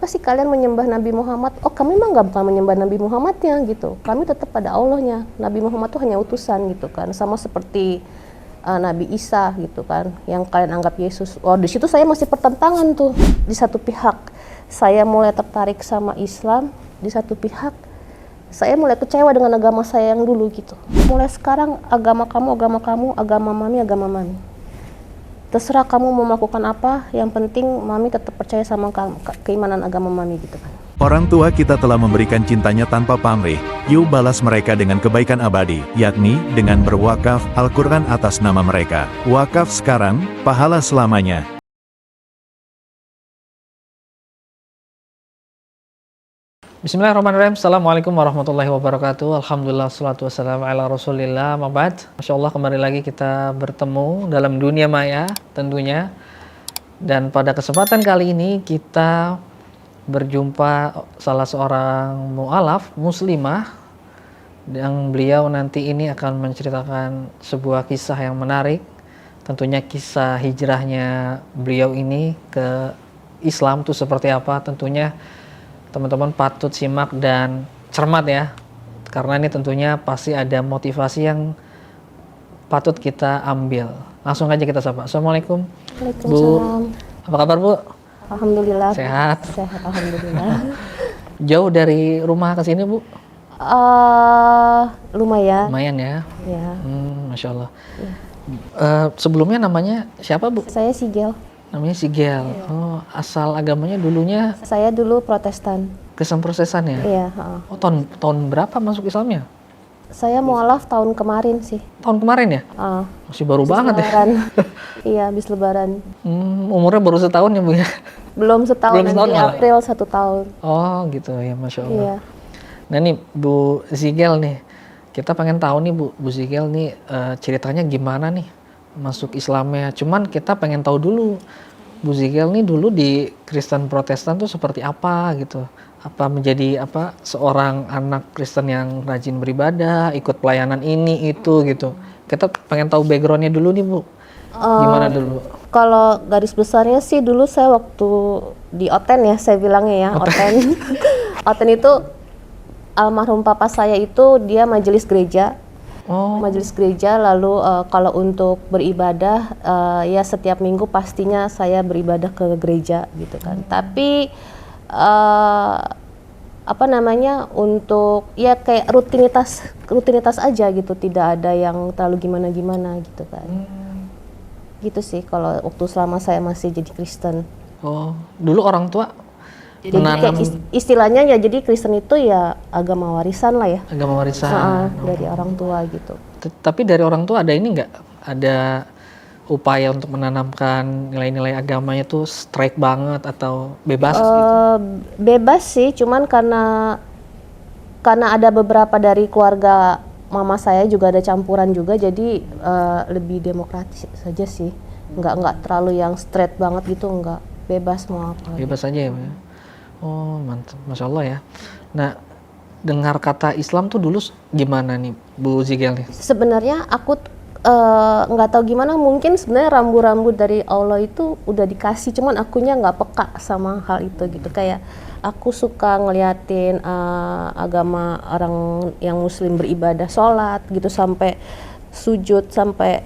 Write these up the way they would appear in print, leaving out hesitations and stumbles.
kenapa sih kalian menyembah Nabi Muhammad? Oh, kami memang bukan menyembah Nabi Muhammadnya gitu. Kami tetap pada Allahnya. Nabi Muhammad itu hanya utusan gitu kan. Sama seperti Nabi Isa gitu kan, yang kalian anggap Yesus. Oh, di situ saya masih pertentangan tuh. Di satu pihak saya mulai tertarik sama Islam, di satu pihak saya mulai kecewa dengan agama saya yang dulu gitu. Mulai sekarang agama kamu, agama mami. Terserah kamu mau melakukan apa, yang penting mami tetap percaya sama keimanan agama mami gitu kan. Orang tua kita telah memberikan cintanya tanpa pamrih, yuk balas mereka dengan kebaikan abadi, yakni dengan berwakaf Al-Quran atas nama mereka. Wakaf sekarang, pahala selamanya. Bismillahirrahmanirrahim. Assalamualaikum warahmatullahi wabarakatuh. Alhamdulillah, salatu wassalamu ala rasulillah, mabad. Masya Allah, kembali lagi kita bertemu dalam dunia maya tentunya. Dan pada kesempatan kali ini kita berjumpa salah seorang mu'alaf muslimah, yang beliau nanti ini akan menceritakan sebuah kisah yang menarik. Tentunya kisah hijrahnya beliau ini ke Islam itu seperti apa. Tentunya teman-teman patut simak dan cermat ya, karena ini tentunya pasti ada motivasi yang patut kita ambil. Langsung aja kita sapa. Assalamualaikum Bu, apa kabar Bu? Alhamdulillah. Sehat? Sehat, alhamdulillah. Jauh dari rumah ke sini Bu? Lumayan. Lumayan ya? Ya. Masya Allah. Ya. Sebelumnya namanya siapa Bu? Saya Sigel. Namanya Sigel. Ya. Oh, asal agamanya dulunya Saya dulu Protestan. Kristen Protestan ya? Iya. Oh, tahun berapa masuk Islamnya? Saya mualaf tahun kemarin sih. Tahun kemarin ya? Masih baru banget lebaran. ya? Iya, habis lebaran. Umurnya baru setahun ya Bu ya? Belum setahun, Belum setahun nanti malah. April 1 tahun. Oh gitu ya, Masya Allah. Iya. Nah nih Bu Sigel nih, kita pengen tahu nih Bu Sigel nih ceritanya gimana nih masuk Islamnya. Cuman kita pengen tahu dulu Bu Sigel nih dulu di Kristen Protestan tuh seperti apa gitu. Apa menjadi seorang anak Kristen yang rajin beribadah, ikut pelayanan ini itu gitu. Kita pengen tahu backgroundnya dulu nih Bu. Gimana dulu? Kalau garis besarnya sih dulu saya waktu di Oten ya, saya bilangnya ya, Oten. Oten itu almarhum papa saya itu dia majelis gereja. Majelis gereja, lalu kalau untuk beribadah ya setiap minggu pastinya saya beribadah ke gereja gitu kan. Tapi untuk ya kayak rutinitas aja gitu, tidak ada yang terlalu gimana gitu kan. Gitu sih kalau waktu selama saya masih jadi Kristen. Oh, dulu orang tua jadi kayak istilahnya ya, jadi Kristen itu ya agama warisan lah ya. Agama warisan. Dari orang tua gitu. Tapi dari orang tua ada ini nggak? Ada upaya untuk menanamkan nilai-nilai agamanya tuh strike banget atau bebas gitu? Bebas sih, cuman karena ada beberapa dari keluarga mama saya juga ada campuran juga, jadi lebih demokratis saja sih. Nggak terlalu yang straight banget gitu, nggak, bebas mau apa. Bebas aja ya. Oh mantap, Masya Allah ya. Nah, dengar kata Islam tuh dulu gimana nih Bu Sigel nih? Sebenarnya aku nggak tahu gimana, mungkin sebenarnya rambu-rambu dari Allah itu udah dikasih, cuman akunya nggak peka sama hal itu gitu. Kayak aku suka ngeliatin agama orang yang muslim beribadah, sholat gitu, sampai sujud, sampai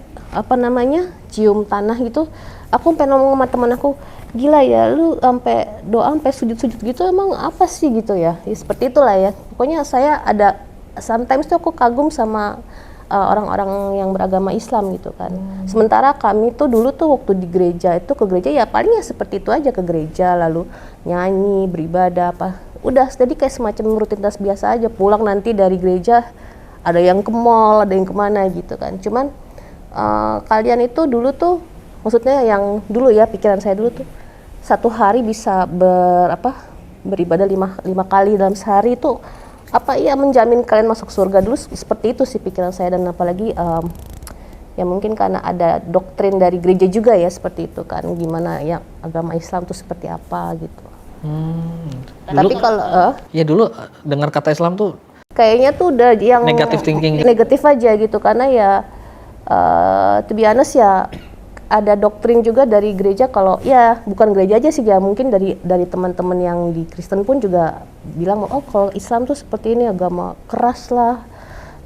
cium tanah gitu. Aku sampai ngomong sama teman aku, gila ya lu sampai doa sampai sujud gitu, emang apa sih gitu ya. Seperti itulah ya. Pokoknya saya ada sometimes tuh aku kagum sama orang-orang yang beragama Islam gitu kan. Sementara kami tuh dulu tuh waktu di gereja itu, ke gereja ya palingnya seperti itu aja, ke gereja lalu nyanyi, beribadah apa. Udah, jadi kayak semacam rutinitas biasa aja. Pulang nanti dari gereja ada yang ke mall, ada yang kemana gitu kan. Cuman kalian itu dulu tuh, maksudnya yang dulu ya, pikiran saya dulu tuh satu hari bisa beribadah 5 kali dalam sehari itu menjamin kalian masuk surga. Dulu seperti itu sih pikiran saya. Dan apalagi ya mungkin karena ada doktrin dari gereja juga ya seperti itu kan, gimana ya agama Islam tuh seperti apa gitu. Tapi kalau ya dulu dengar kata Islam tuh kayaknya tuh udah yang negatif thinking, negatif aja gitu, karena ya to be honest ya ada doktrin juga dari gereja kalau ya bukan gereja aja sih ya, mungkin dari teman-teman yang di Kristen pun juga bilang oh kalau Islam tuh seperti ini, agama keras lah,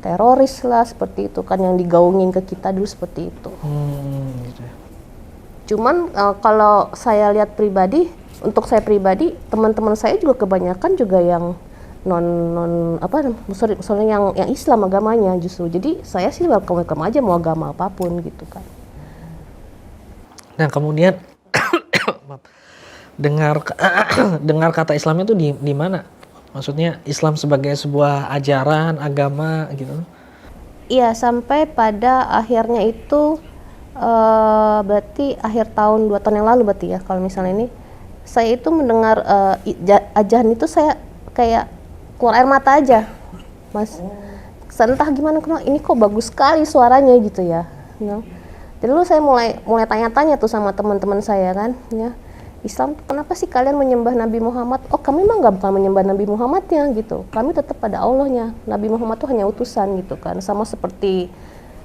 teroris lah, seperti itu kan yang digaungin ke kita dulu seperti itu. Gitu ya. Cuman kalau saya lihat pribadi, untuk saya pribadi, teman-teman saya juga kebanyakan juga yang yang Islam agamanya justru. Jadi saya sih welcome aja mau agama apapun gitu kan. Nah kemudian maaf, dengar kata Islam itu di mana? Maksudnya Islam sebagai sebuah ajaran agama gitu? Iya, sampai pada akhirnya itu berarti akhir tahun 2 tahun yang lalu berarti ya, kalau misalnya ini saya itu mendengar ajaran itu saya kayak keluar air mata aja, Mas. Entah gimana, ini kok bagus sekali suaranya gitu ya. Jadi dulu saya mulai tanya-tanya tuh sama teman-teman saya kan, ya. Islam kenapa sih kalian menyembah Nabi Muhammad? Oh kami mah bukan menyembah Nabi Muhammadnya gitu. Kami tetap pada Allahnya. Nabi Muhammad tuh hanya utusan gitu kan. Sama seperti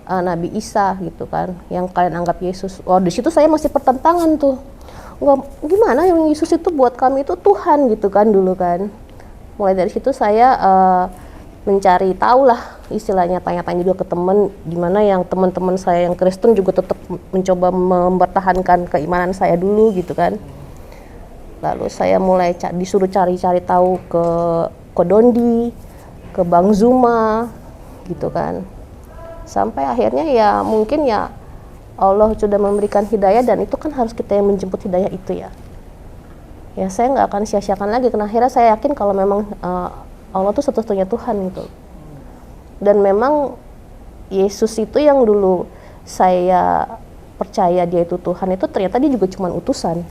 Nabi Isa gitu kan, yang kalian anggap Yesus. Oh di situ saya masih pertentangan tuh. Gimana yang Yesus itu buat kami itu Tuhan gitu kan dulu kan. Mulai dari situ saya mencari tahu lah istilahnya, tanya-tanya juga ke teman, gimana yang teman-teman saya yang Kristen juga tetap mencoba mempertahankan keimanan saya dulu gitu kan. Lalu saya mulai disuruh cari-cari tahu ke Dondi, ke Bang Zuma gitu kan. Sampai akhirnya ya mungkin ya Allah sudah memberikan hidayah, dan itu kan harus kita yang menjemput hidayah itu ya. Ya saya nggak akan sia-siakan lagi, karena akhirnya saya yakin kalau memang Allah tuh satu-satunya Tuhan gitu. Dan memang Yesus itu yang dulu saya percaya dia itu Tuhan, itu ternyata dia juga cuma utusan.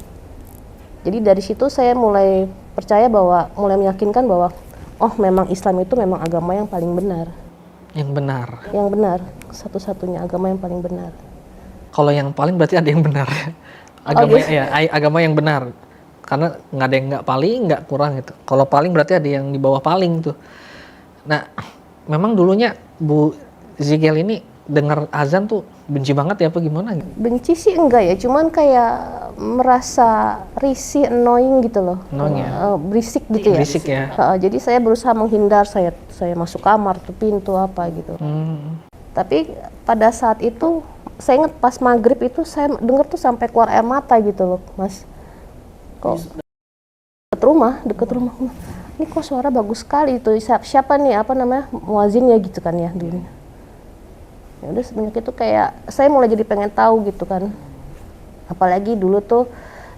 Jadi dari situ saya mulai percaya bahwa, mulai meyakinkan bahwa oh memang Islam itu memang agama yang paling benar. Yang benar. Yang benar, satu-satunya agama yang paling benar. Kalau yang paling berarti ada yang benar. Agama yang benar. Karena nggak ada yang nggak paling, nggak kurang gitu. Kalau paling berarti ada yang di bawah paling tuh. Nah, memang dulunya Bu Zigel ini dengar azan tuh benci banget ya apa gimana gitu? Benci sih enggak ya, cuman kayak merasa risih, annoying gitu loh. Annoying ya? Berisik gitu ya. Berisik ya. Jadi saya berusaha menghindar, saya masuk kamar tuh pintu apa gitu. Tapi pada saat itu saya ingat pas maghrib itu saya dengar tuh sampai keluar air mata gitu loh, Mas. Kok deket rumah. Ini kok suara bagus sekali itu. Siapa nih muazinnya gitu kan ya dulunya. Ya udah semenjak itu kayak saya mulai jadi pengen tahu gitu kan. Apalagi dulu tuh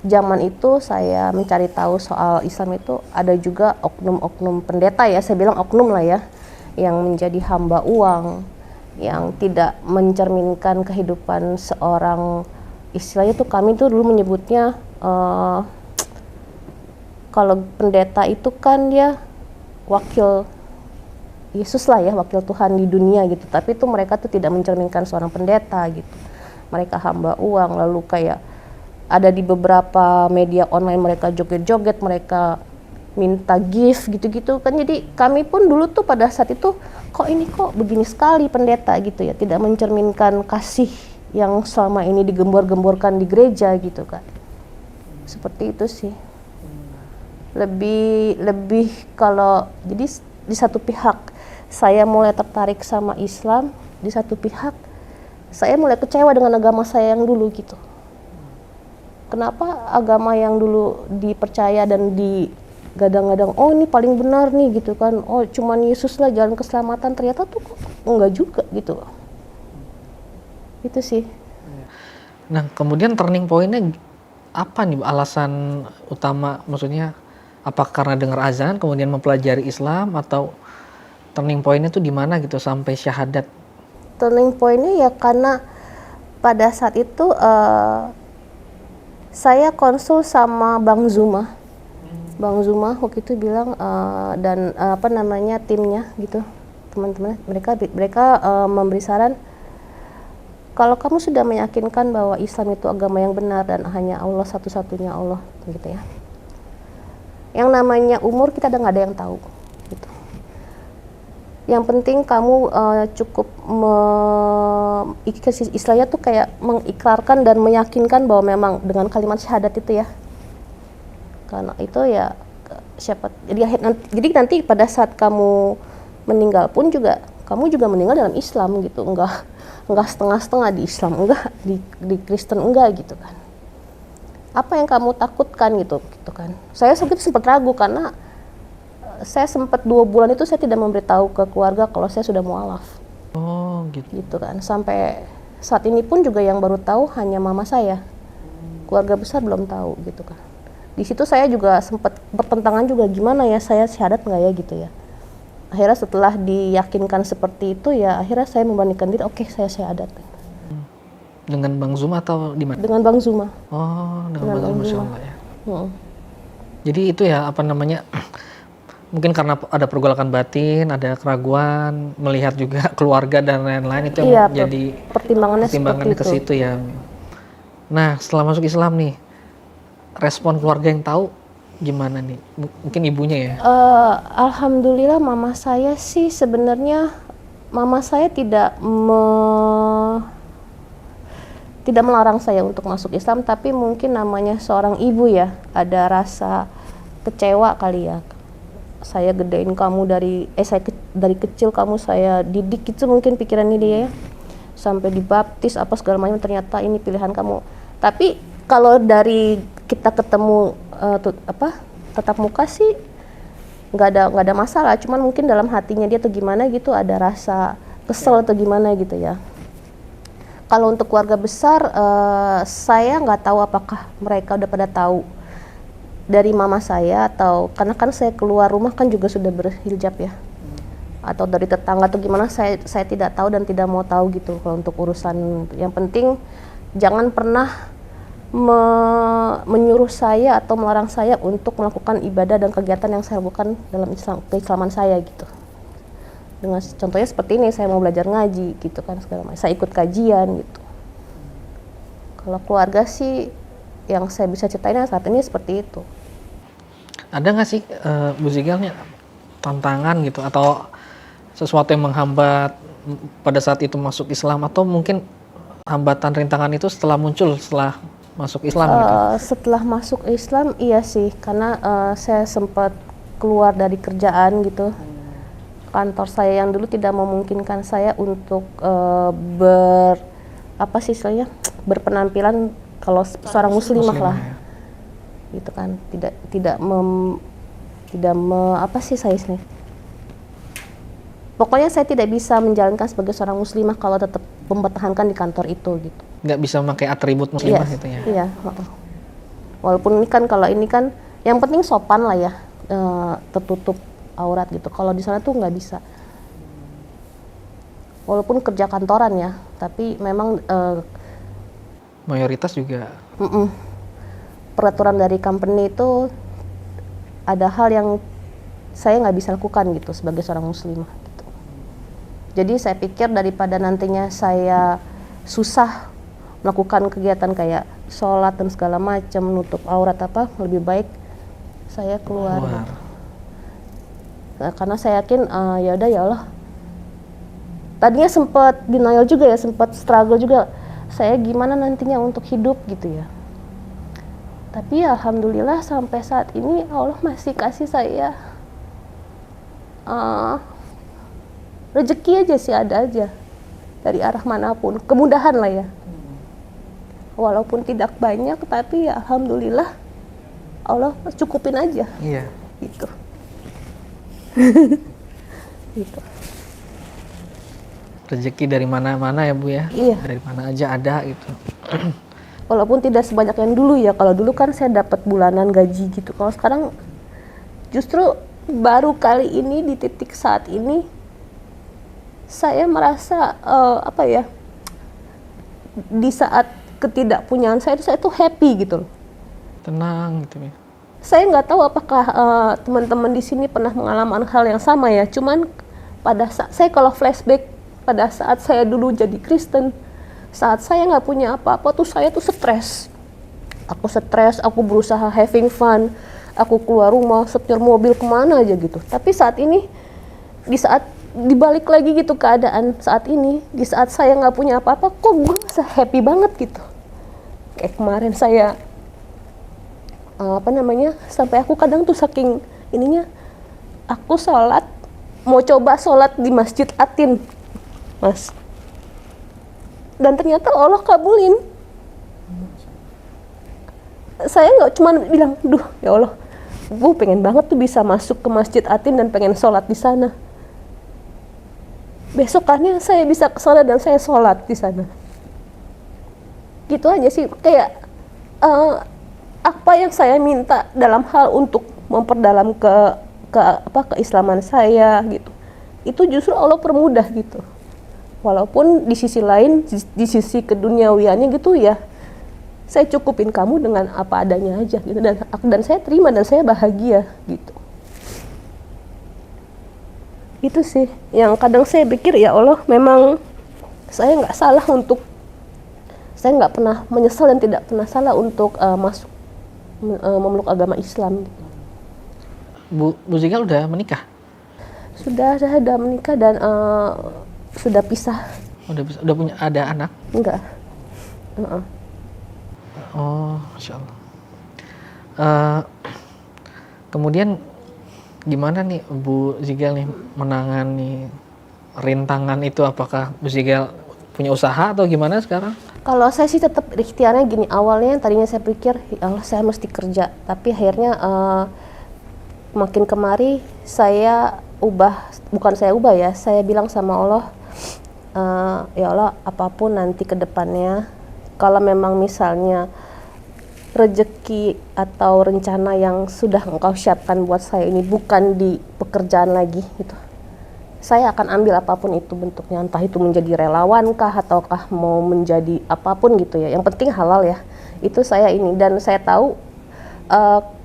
zaman itu saya mencari tahu soal Islam itu ada juga oknum-oknum pendeta ya, saya bilang oknum lah ya, yang menjadi hamba uang, yang tidak mencerminkan kehidupan seorang, istilahnya tuh kami tuh dulu menyebutnya kalau pendeta itu kan dia wakil Yesus lah ya, wakil Tuhan di dunia gitu. Tapi itu mereka tuh tidak mencerminkan seorang pendeta gitu. Mereka hamba uang, lalu kayak ada di beberapa media online mereka joget-joget, mereka minta gift gitu-gitu kan. Jadi kami pun dulu tuh pada saat itu kok begini sekali pendeta gitu ya, tidak mencerminkan kasih yang selama ini digembor-gemborkan di gereja gitu kan. Seperti itu sih. Lebih kalau jadi di satu pihak saya mulai tertarik sama Islam, di satu pihak saya mulai kecewa dengan agama saya yang dulu gitu. Kenapa agama yang dulu dipercaya dan digadang-gadang, oh ini paling benar nih gitu kan, oh cuman Yesus lah jalan keselamatan, ternyata tuh enggak juga gitu. Itu sih. Nah kemudian turning point-nya apa nih alasan utama, maksudnya apa karena dengar azan kemudian mempelajari Islam, atau turning point-nya tuh di mana gitu sampai syahadat? Turning point-nya ya karena pada saat itu saya konsul sama Bang Zuma. Bang Zuma waktu itu bilang dan timnya gitu, teman-teman mereka memberi saran, kalau kamu sudah meyakinkan bahwa Islam itu agama yang benar dan hanya Allah satu-satunya Allah gitu ya. Yang namanya umur kita nggak ada yang tahu gitu. Yang penting kamu cukup istilahnya tuh kayak mengikrarkan dan meyakinkan bahwa memang dengan kalimat syahadat itu ya. Karena itu ya jadi nanti pada saat kamu meninggal pun juga kamu juga meninggal dalam Islam gitu, enggak setengah-setengah di Islam, enggak di Kristen enggak gitu kan. Apa yang kamu takutkan gitu kan. Saya sempat ragu karena saya sempat 2 bulan itu saya tidak memberitahu ke keluarga kalau saya sudah mualaf. Oh gitu. Gitu kan. Sampai saat ini pun juga yang baru tahu hanya mama saya. Keluarga besar belum tahu gitu kan. Di situ saya juga sempat bertentangan juga gimana ya saya syahadat nggak ya gitu ya. Akhirnya setelah diyakinkan seperti itu ya akhirnya saya memberanikan diri, oke, saya syahadat. Dengan Bang Zuma atau di mana? Dengan Bang Zuma. Oh, dengan Bang Zuma, Masya Allah ya. Jadi itu ya apa namanya, mungkin karena ada pergolakan batin, ada keraguan, melihat juga keluarga dan lain-lain itu yang jadi pertimbangannya ke situ ya. Nah, setelah masuk Islam nih, respon keluarga yang tahu gimana nih? Mungkin ibunya ya? Alhamdulillah mama saya sih sebenarnya mama saya tidak melarang saya untuk masuk Islam, tapi mungkin namanya seorang ibu ya, ada rasa kecewa kali ya. Saya gedein kamu dari kecil kamu saya didik, itu mungkin pikirannya dia ya. Sampai dibaptis apa segala macam, ternyata ini pilihan kamu. Tapi kalau dari kita ketemu tatap muka sih nggak ada masalah, cuman mungkin dalam hatinya dia tuh gimana gitu, ada rasa kesel atau gimana gitu ya. Kalau untuk keluarga besar, saya nggak tahu apakah mereka udah pada tahu dari mama saya, atau karena kan saya keluar rumah kan juga sudah berhijab ya, atau dari tetangga atau gimana, saya tidak tahu dan tidak mau tahu gitu. Kalau untuk urusan yang penting jangan pernah menyuruh saya atau melarang saya untuk melakukan ibadah dan kegiatan yang saya lakukan dalam keislaman saya gitu. Dengan contohnya seperti ini, saya mau belajar ngaji gitu kan, segala macam, saya ikut kajian gitu. Kalau keluarga sih yang saya bisa ceritain saat ini seperti itu. Ada nggak sih Bu Zigal tantangan gitu atau sesuatu yang menghambat pada saat itu masuk Islam, atau mungkin hambatan rintangan itu setelah masuk Islam gitu? Setelah masuk Islam iya sih, karena saya sempat keluar dari kerjaan gitu. Kantor saya yang dulu tidak memungkinkan saya untuk berpenampilan kalau seorang muslimah lah ya. Gitu kan, pokoknya saya tidak bisa menjalankan sebagai seorang muslimah kalau tetap mempertahankan di kantor itu gitu. Nggak bisa memakai atribut muslimah gitu ya? Iya. Walaupun ini kan, kalau ini kan yang penting sopan lah ya, tertutup aurat gitu. Kalau di sana tuh nggak bisa. Walaupun kerja kantoran ya, tapi memang mayoritas juga. Peraturan dari company itu ada hal yang saya nggak bisa lakukan gitu sebagai seorang muslimah gitu. Jadi saya pikir daripada nantinya saya susah melakukan kegiatan kayak sholat dan segala macam, nutup aurat lebih baik saya keluar. Gitu. Karena saya yakin ya udah ya Allah. Tadinya sempat denial juga ya, sempat struggle juga. Saya gimana nantinya untuk hidup gitu ya. Tapi ya alhamdulillah sampai saat ini Allah masih kasih saya rezeki aja sih, ada aja dari arah manapun, kemudahan lah ya. Walaupun tidak banyak, tapi ya alhamdulillah Allah cukupin aja. Iya. Gitu. Gitu. Rezeki dari mana-mana ya Bu ya. Iya. Dari mana aja ada gitu. Walaupun tidak sebanyak yang dulu ya. Kalau dulu kan saya dapat bulanan gaji gitu. Kalau sekarang justru baru kali ini di titik saat ini saya merasa di saat ketidakpunyaan saya tuh happy gitu loh. Tenang gitu ya. Saya nggak tahu apakah teman-teman di sini pernah mengalami hal yang sama ya. Cuman pada saat saya kalau flashback pada saat saya dulu jadi Kristen, saat saya nggak punya apa-apa tuh saya tuh stres. Aku berusaha having fun, aku keluar rumah, setir mobil kemana aja gitu. Tapi saat ini, di saat dibalik lagi gitu keadaan saat ini, di saat saya nggak punya apa-apa, kok gue bisa happy banget gitu. Kayak kemarin saya sampai aku kadang tuh saking ininya, aku sholat, mau coba sholat di Masjid Atin, Mas, dan ternyata Allah kabulin. Saya nggak cuma bilang, duh ya Allah, gue pengen banget tuh bisa masuk ke Masjid Atin dan pengen sholat di sana. Besokannya saya bisa ke sana dan saya sholat di sana. Gitu aja sih, kayak apa yang saya minta dalam hal untuk memperdalam keislaman saya gitu. Itu justru Allah permudah gitu. Walaupun di sisi lain, di sisi keduniawiannya gitu ya, saya cukupin kamu dengan apa adanya aja gitu, dan saya terima dan saya bahagia gitu. Itu sih yang kadang saya pikir, ya Allah, memang saya nggak salah untuk, saya nggak pernah menyesal dan tidak pernah salah untuk masuk memeluk agama Islam. Bu Zigal udah menikah? Sudah menikah dan sudah pisah. Udah punya, ada anak? Enggak. Oh, Masya Allah. Kemudian gimana nih Bu Zigal nih menangani rintangan itu? Apakah Bu Zigal punya usaha atau gimana sekarang? Kalau saya sih tetap ikhtiarnya gini, awalnya tadinya saya pikir, ya Allah saya mesti kerja, tapi akhirnya makin kemari saya bilang sama Allah, ya Allah, apapun nanti ke depannya, kalau memang misalnya rezeki atau rencana yang sudah Engkau siapkan buat saya ini bukan di pekerjaan lagi gitu, saya akan ambil apapun itu bentuknya, entah itu menjadi relawan kah ataukah mau menjadi apapun gitu ya, yang penting halal ya. Itu saya ini, dan saya tahu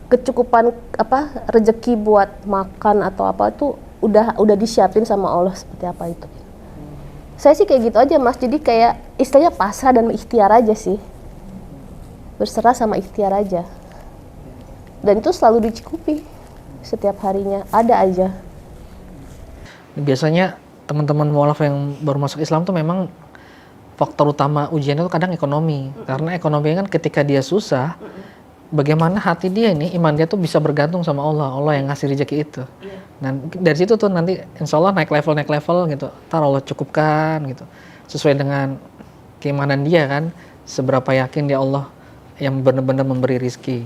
kecukupan rezeki buat makan atau apa itu udah disiapin sama Allah seperti apa itu. Saya sih kayak gitu aja, Mas. Jadi kayak istilahnya pasrah dan ikhtiar aja sih. Berserah sama ikhtiar aja. Dan itu selalu dicukupi setiap harinya, ada aja. Biasanya teman-teman mualaf yang baru masuk Islam tuh memang faktor utama ujiannya itu kadang ekonomi. Karena ekonomi kan ketika dia susah, bagaimana hati dia ini, iman dia tuh bisa bergantung sama Allah. Allah yang ngasih rezeki itu. Nah dari situ tuh nanti insya Allah naik level gitu. Ntar Allah cukupkan gitu. Sesuai dengan keimanan dia kan. Seberapa yakin dia Allah yang benar-benar memberi rizki.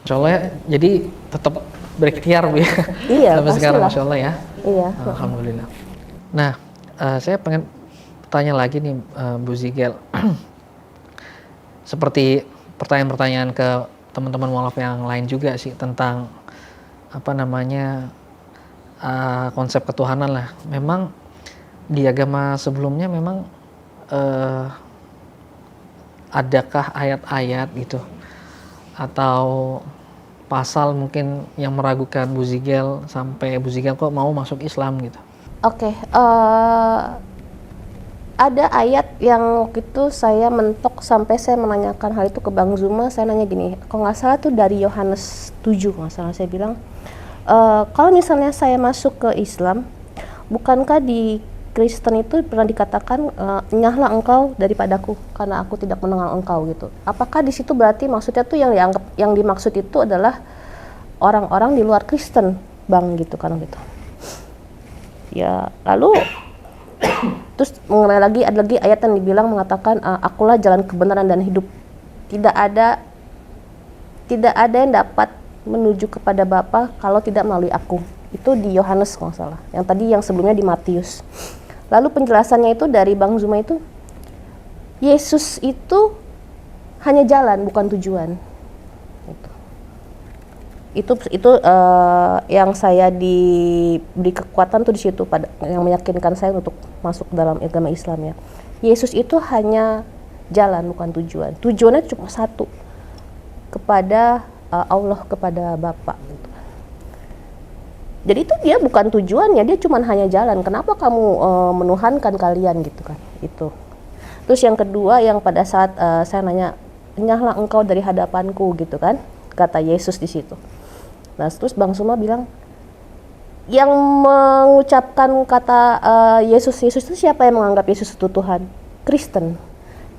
Insya Allah ya, jadi tetap berikhtiar Bu ya. Iya, sampai sekarang Masya Allah ya. Iya. Alhamdulillah. Nah, saya pengen tanya lagi nih Bu Zigal. Seperti pertanyaan-pertanyaan ke teman-teman mualaf yang lain juga sih tentang konsep ketuhanan lah. Memang di agama sebelumnya memang adakah ayat-ayat gitu atau pasal mungkin yang meragukan Bu Zigal sampai Bu Zigal kok mau masuk Islam gitu? Oke, ada ayat yang waktu itu saya mentok sampai saya menanyakan hal itu ke Bang Zuma. Saya nanya gini, kalau nggak salah tuh dari Yohanes 7, nggak salah, saya bilang, kalau misalnya saya masuk ke Islam, bukankah di Kristen itu pernah dikatakan, nyahlah engkau daripadaku karena aku tidak mengenal engkau gitu. Apakah di situ berarti maksudnya tuh yang dimaksud itu adalah orang-orang di luar Kristen, Bang, gitu kan gitu. Ya, lalu terus mengenai ada lagi ayat yang dibilang mengatakan, akulah jalan kebenaran dan hidup. Tidak ada yang dapat menuju kepada Bapa kalau tidak melalui aku. Itu di Yohanes kalau nggak salah. Yang tadi yang sebelumnya di Matius. Lalu penjelasannya itu dari Bang Zuma itu, Yesus itu hanya jalan bukan tujuan. Itu yang saya diberi kekuatan tuh di situ, yang meyakinkan saya untuk masuk dalam agama Islam ya. Yesus itu hanya jalan bukan tujuan. Tujuannya cuma satu, kepada Allah, kepada Bapa gitu. Jadi itu dia bukan tujuannya, dia cuma hanya jalan. Kenapa kamu menuhankan kalian gitu kan? Itu. Terus yang kedua, yang pada saat saya nanya, nyahlah engkau dari hadapanku gitu kan, kata Yesus di situ. Nah terus Bang Zuma bilang, yang mengucapkan kata Yesus itu siapa yang menganggap Yesus itu Tuhan? Kristen.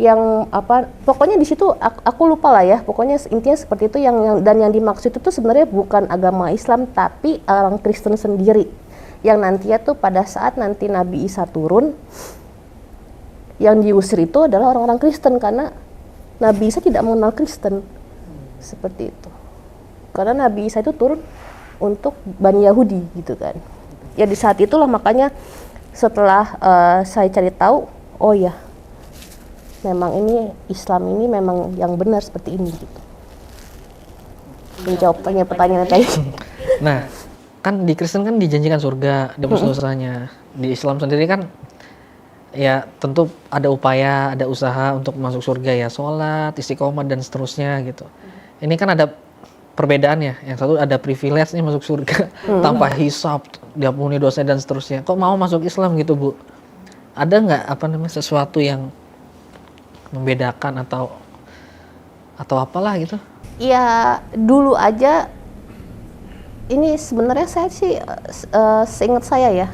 Yang apa? Pokoknya di situ aku lupa lah ya. Pokoknya intinya seperti itu dan yang dimaksud itu sebenarnya bukan agama Islam tapi orang Kristen sendiri. Yang nantinya tuh pada saat nanti Nabi Isa turun, yang diusir itu adalah orang-orang Kristen karena Nabi Isa tidak mengenal Kristen. Seperti itu. Karena Nabi Isa itu turun untuk Bani Yahudi gitu kan. Ya di saat itulah makanya setelah saya cari tahu, oh ya memang ini Islam ini memang yang benar seperti ini gitu. Menjawab pertanyaan tadi. Nah, kan di Kristen kan dijanjikan surga, debus dosanya. Di Islam sendiri kan ya tentu ada upaya, ada usaha untuk masuk surga ya, sholat, istiqomah dan seterusnya gitu. Ini kan ada perbedaannya, yang satu ada privilege nih masuk surga tanpa hisab, diampuni dosanya dan seterusnya. Kok mau masuk Islam gitu Bu? Ada nggak sesuatu yang membedakan atau apalah gitu? Ya dulu aja ini sebenarnya saya sih seingat saya ya,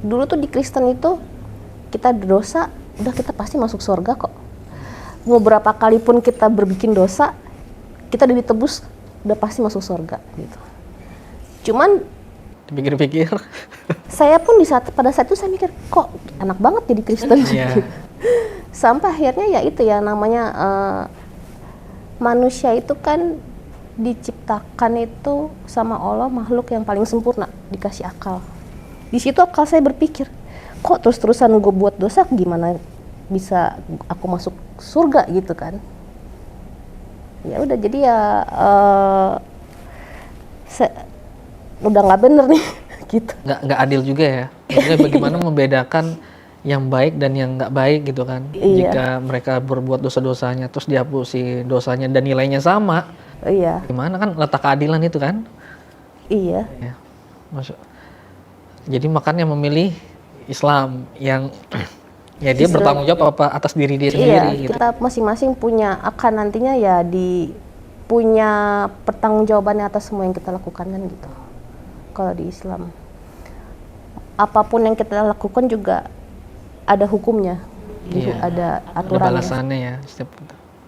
dulu tuh di Kristen itu kita dosa udah kita pasti masuk surga kok. Mau berapa kali pun kita berbikin dosa, kita udah ditebus udah pasti masuk surga gitu. Cuman dipikir-pikir saya pun pada saat itu saya mikir kok enak banget jadi Kristen. Yeah. Sampai akhirnya ya itu ya namanya manusia itu kan diciptakan itu sama Allah makhluk yang paling sempurna, dikasih akal. Di situ akal saya berpikir kok terus-terusan gue buat dosa gimana bisa aku masuk surga gitu kan. Ya udah jadi ya udah nggak bener nih gitu. Nggak adil juga ya. Maksudnya bagaimana membedakan yang baik dan yang nggak baik gitu kan. Iya. Jika mereka berbuat dosa-dosanya terus dihapusi dosanya dan nilainya sama. Iya. Gimana kan letak keadilan itu kan? Iya. Ya. Jadi makanya memilih Islam yang ya dia Islam. bertanggung jawab atas diri dia Iya, sendiri gitu. kita masing-masing akan nantinya ya punya pertanggungjawabannya atas semua yang kita lakukan kan gitu. Kalau di Islam, apapun yang kita lakukan juga ada hukumnya, Iya. ada Ada aturannya. balasannya ya setiap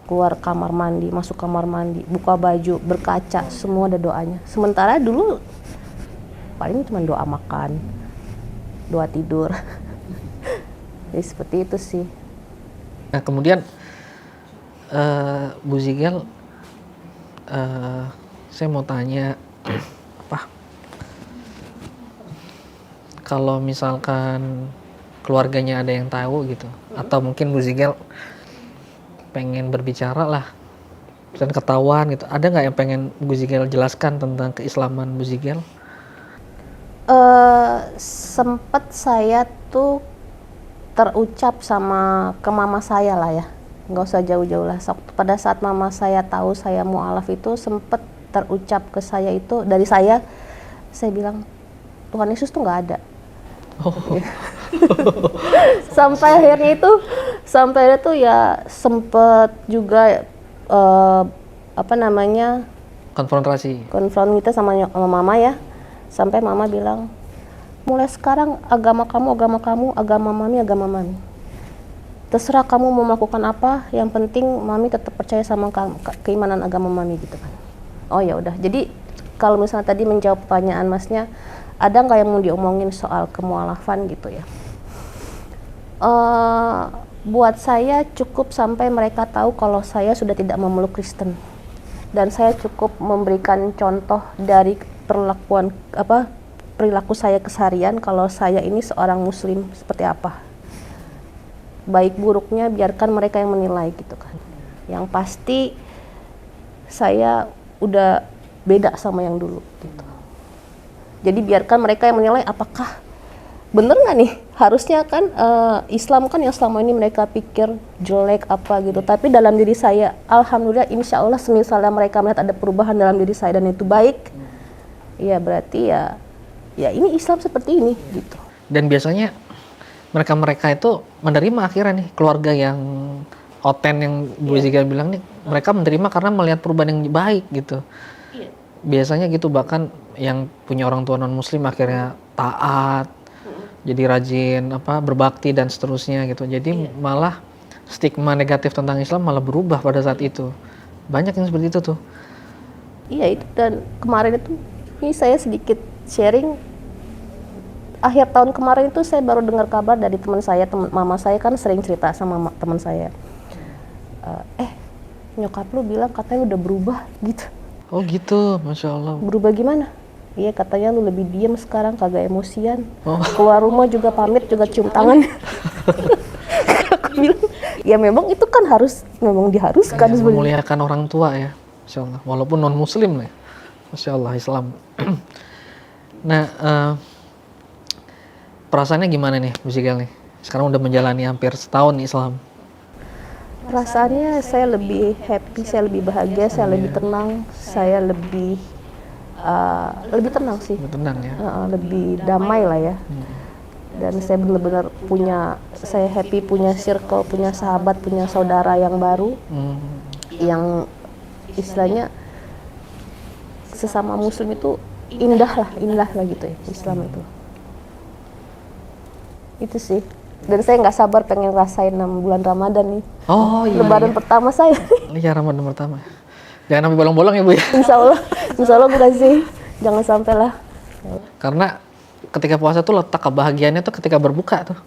Keluar kamar mandi, masuk kamar mandi, buka baju, berkaca, semua ada doanya. Sementara dulu paling cuma doa makan, doa tidur. Jadi seperti itu sih. Nah kemudian Bu Zigel, saya mau tanya apa? Kalau misalkan keluarganya ada yang tahu gitu, atau mungkin Bu Zigel pengen berbicara lah, dan ketahuan gitu, ada nggak yang pengen Bu Zigel jelaskan tentang keislaman Bu Zigel? Sempet saya tuh terucap ke mama saya lah ya, nggak usah jauh-jauh lah. Pada saat mama saya tahu saya mualaf itu sempet terucap ke saya itu dari saya bilang Tuhan Yesus tuh nggak ada. Oh. Sampai akhirnya tuh ya sempet juga Konfrontasi. konfront kita sama mama ya, sampai mama bilang mulai sekarang agama kamu, agama mami. Terserah kamu mau melakukan apa, yang penting mami tetap percaya sama keimanan agama mami gitu kan. Oh ya udah. Jadi kalau misalnya tadi menjawab pertanyaan masnya, ada nggak yang mau diomongin soal kemualafan gitu ya? Buat saya cukup sampai mereka tahu kalau saya sudah tidak memeluk Kristen, dan saya cukup memberikan contoh dari perilaku saya keseharian kalau saya ini seorang muslim seperti apa. Baik buruknya biarkan mereka yang menilai gitu kan. Yang pasti saya udah beda sama yang dulu gitu. Jadi biarkan mereka yang menilai apakah bener nggak nih. Harusnya kan Islam kan yang selama ini mereka pikir jelek apa gitu. Tapi dalam diri saya, alhamdulillah insya Allah semisalnya mereka melihat ada perubahan dalam diri saya dan itu baik, ya berarti ya ini Islam seperti ini gitu. Dan biasanya mereka itu menerima akhirnya nih, keluarga yang oten yang Bu Zigel bilang nih, mereka menerima karena melihat perubahan yang baik gitu. biasanya gitu, bahkan yang punya orang tua non muslim akhirnya taat, jadi rajin berbakti dan seterusnya gitu. Jadi malah stigma negatif tentang Islam malah berubah pada saat itu. Banyak yang seperti itu tuh. Iya itu, dan kemarin itu ini saya sedikit sharing. Akhir tahun kemarin itu saya baru dengar kabar dari teman saya, mama saya kan sering cerita sama teman saya. Nyokap lu bilang katanya udah berubah gitu. Oh gitu, Masya Allah. Berubah gimana? Iya katanya lu lebih diem sekarang, kagak emosian. Oh. Keluar rumah juga pamit, juga cium tangan. Aku bilang, ya memang itu kan memang diharuskan Ya, sebenarnya. memuliakan orang tua ya, Masya Allah. Walaupun non muslim lah, Masya Allah Islam. Nah, perasaannya gimana nih Bu Zigel nih? Sekarang udah menjalani hampir setahun Islam. Perasaannya saya lebih happy, saya lebih bahagia, saya lebih tenang, saya lebih tenang sih. Lebih tenang ya. Lebih damai lah ya. Dan saya benar-benar saya happy punya circle, punya sahabat, punya saudara yang baru, yang istilahnya sesama muslim itu indah lah gitu ya, Islam itu. Itu sih. Dan saya nggak sabar pengen rasain 6 bulan Ramadan nih. Oh iya. Lebaran pertama saya. Iya, Ramadan pertama. Jangan sampai bolong-bolong ya Bu ya. Insya Allah bukan sih. Jangan sampai lah. Karena ketika puasa tuh letak kebahagiaannya tuh ketika berbuka tuh.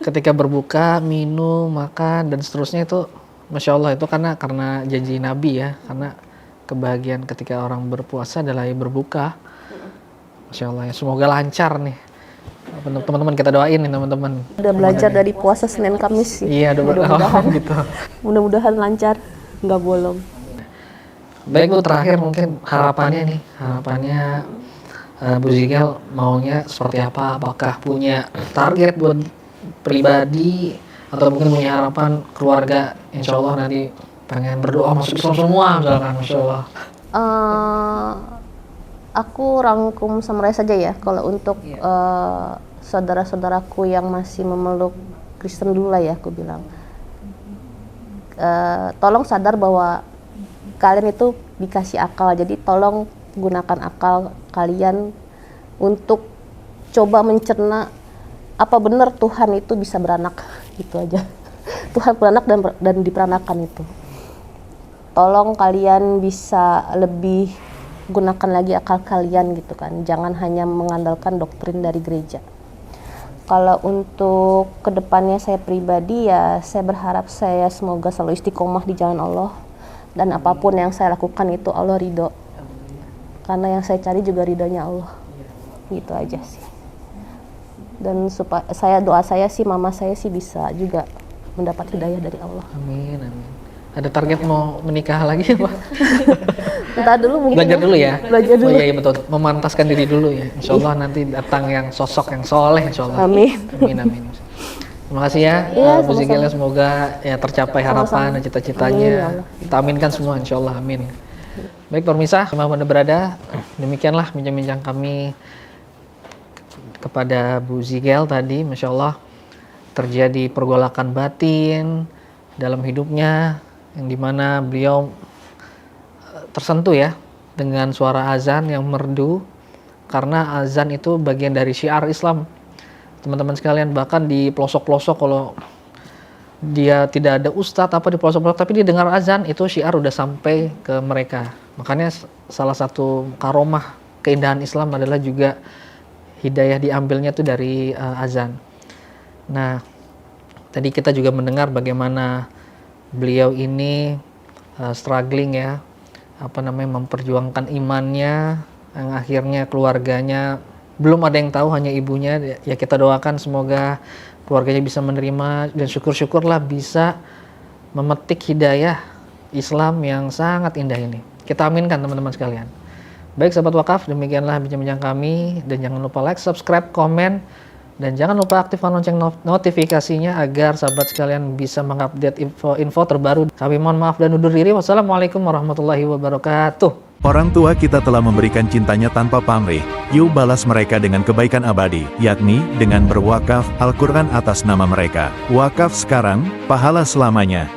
Ketika berbuka, minum, makan dan seterusnya itu Masya Allah itu karena janji Nabi ya. Karena kebahagiaan ketika orang berpuasa adalah berbuka. Masya Allah ya. Semoga lancar nih. Teman-teman kita doain nih teman-teman. Udah belajar dari puasa Senin Kamis sih. Iya, mudah-mudahan gitu. Mudah-mudahan lancar, nggak bolong. Baik Bu, terakhir mungkin harapannya Bu Zigel maunya seperti apa? Apakah punya target buat pribadi atau mungkin punya harapan keluarga? Insya Allah nanti pengen berdoa masuk Islam semua misalkan, Masya Allah. Aku rangkum summary saja ya. Kalau untuk saudara-saudaraku yang masih memeluk Kristen dulu lah ya, aku bilang. Tolong sadar bahwa kalian itu dikasih akal. Jadi tolong gunakan akal kalian untuk coba mencerna apa benar Tuhan itu bisa beranak, gitu aja. Tuhan beranak dan diperanakan itu. Tolong kalian bisa lebih gunakan lagi akal kalian gitu kan, jangan hanya mengandalkan doktrin dari gereja. Kalau untuk kedepannya saya pribadi ya, saya berharap saya semoga selalu istiqomah di jalan Allah, dan apapun yang saya lakukan itu Allah ridho, karena yang saya cari juga ridhonya Allah, gitu aja sih. Dan supaya doa saya sih, mama saya sih bisa juga mendapat hidayah dari Allah. Amin, amin. Ada target mau menikah lagi Pak? Entar dulu mungkin. Belajar dulu ya. Belajar dulu. Oh iya betul. Memantaskan diri dulu ya. Insya Allah nanti datang yang sosok yang soleh Insya Allah. Amin. Amin, amin. Terima kasih ya, Bu Zigel, semoga ya tercapai harapan dan cita-citanya. Kita aminkan semua Insya Allah. Amin. Baik pemirsa, dimanapun Anda berada, demikianlah bincang-bincang kami kepada Bu Zigel tadi. Masya Allah terjadi pergolakan batin dalam hidupnya, yang dimana beliau tersentuh ya dengan suara azan yang merdu, karena azan itu bagian dari syiar Islam teman-teman sekalian. Bahkan di pelosok-pelosok, kalau dia tidak ada ustadz apa di pelosok-pelosok tapi dia dengar azan, itu syiar udah sampai ke mereka. Makanya salah satu karomah keindahan Islam adalah juga hidayah diambilnya itu dari azan. Nah, tadi kita juga mendengar bagaimana beliau ini struggling ya, memperjuangkan imannya, yang akhirnya keluarganya belum ada yang tahu, hanya ibunya. Ya kita doakan semoga keluarganya bisa menerima, dan syukur-syukurlah bisa memetik hidayah Islam yang sangat indah ini. Kita aminkan teman-teman sekalian. Baik sahabat wakaf, demikianlah bincang-bincang kami, dan jangan lupa like, subscribe, komen, dan jangan lupa aktifkan lonceng notifikasinya agar sahabat sekalian bisa mengupdate info terbaru. Kami mohon maaf dan undur diri. Wassalamualaikum warahmatullahi wabarakatuh. Orang tua kita telah memberikan cintanya tanpa pamrih, yuk balas mereka dengan kebaikan abadi, yakni dengan berwakaf Al-Quran atas nama mereka. Wakaf sekarang, pahala selamanya.